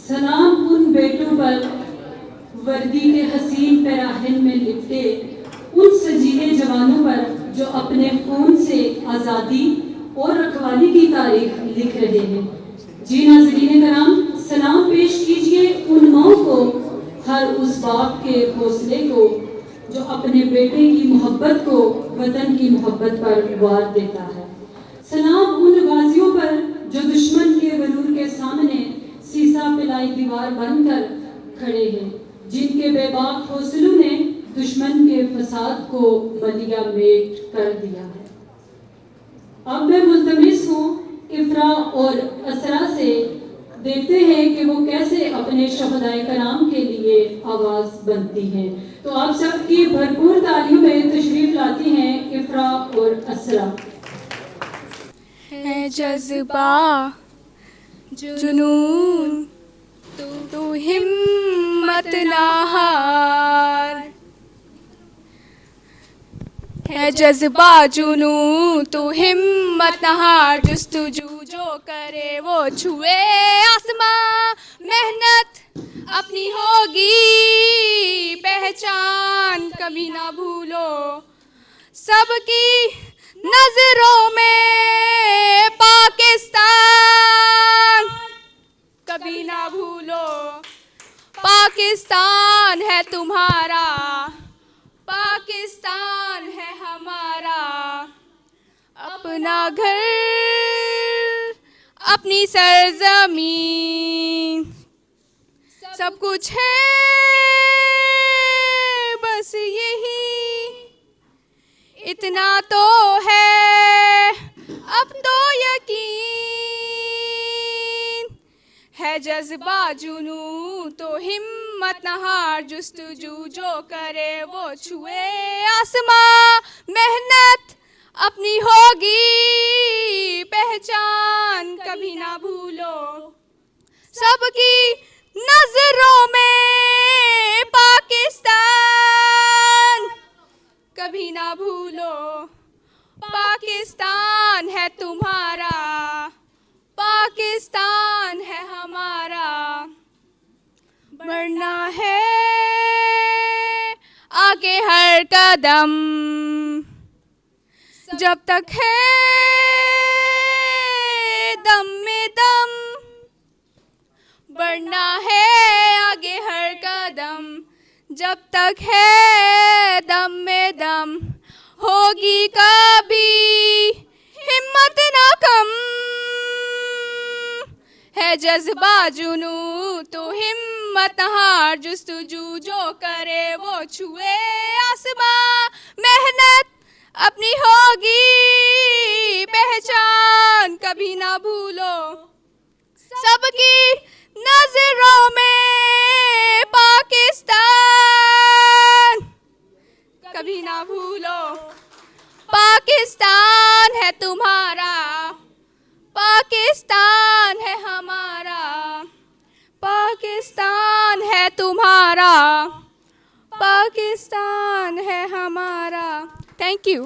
सलाम उन बेटों पर वर्दी के हसीन पैराहन में लिपटे उन सजीले जवानों पर जो अपने खून से आज़ादी और रखवाली की तारीख लिख रहे हैं। जी नाज़रीन कराम, सलाम पेश कीजिए उन माओं को, हर उस बाप के हौसले को जो अपने बेटे की मोहब्बत को वतन की मोहब्बत पर वार देता है। सलाम उन गाजियों पर जो दुश्मन के गरूर के सामने सीसा पिलाई दीवार बनकर खड़े हैं, जिनके बेबाक हौसलों ने दुश्मन के फसाद को मलिया मेट कर दिया है। अब मैं मुल्तमिस हूँ इफ्रा और असरा से, देखते हैं कि वो कैसे अपने शहदाए कराम के लिए आवाज़ बनती हैं। तो आप सबकी भरपूर तालियों में तशरीफ लाती हैं इफ्रा और असरा। है जज्बा जुनून तू हिम्मत ना हार, है जज्बा जुनून तू हिम्मत ना हार, जुस्तजू जो करे वो छुए आसमां, मेहनत अपनी होगी पहचान कभी ना भूलो, सबकी नजरों में पाकिस्तान कभी ना भूलो, पाकिस्तान है तुम्हारा, पाकिस्तान है हमारा, अपना घर अपनी सरजमीन सब कुछ है बस यही, इतना तो है अब तो यकीन, है जज्बा जुनून तो हिम्मत न हार, जुस्तजू जो करे वो छुए आसमां, मेहनत अपनी होगी पहचान कभी ना भूलो, सबकी नजरों में पाकिस्तान कभी ना भूलो, पाकिस्तान है तुम्हारा, पाकिस्तान है हमारा, बढ़ना है आगे हर कदम, जब तक है दम में दम, बढ़ना है आगे हर कदम, जब तक है दम में दम, होगी कभी हिम्मत ना कम, है जज्बा जुनून तो हिम्मत न हार, जुस्तजू जो करे वो छुए आसमां, मेहनत अपनी होगी पहचान कभी ना भूलो, सबकी नजरों में पाकिस्तान कभी ना भूलो, पाकिस्तान है तुम्हारा, पाकिस्तान है हमारा, पाकिस्तान है तुम्हारा, पाकिस्तान है हमारा। Thank you.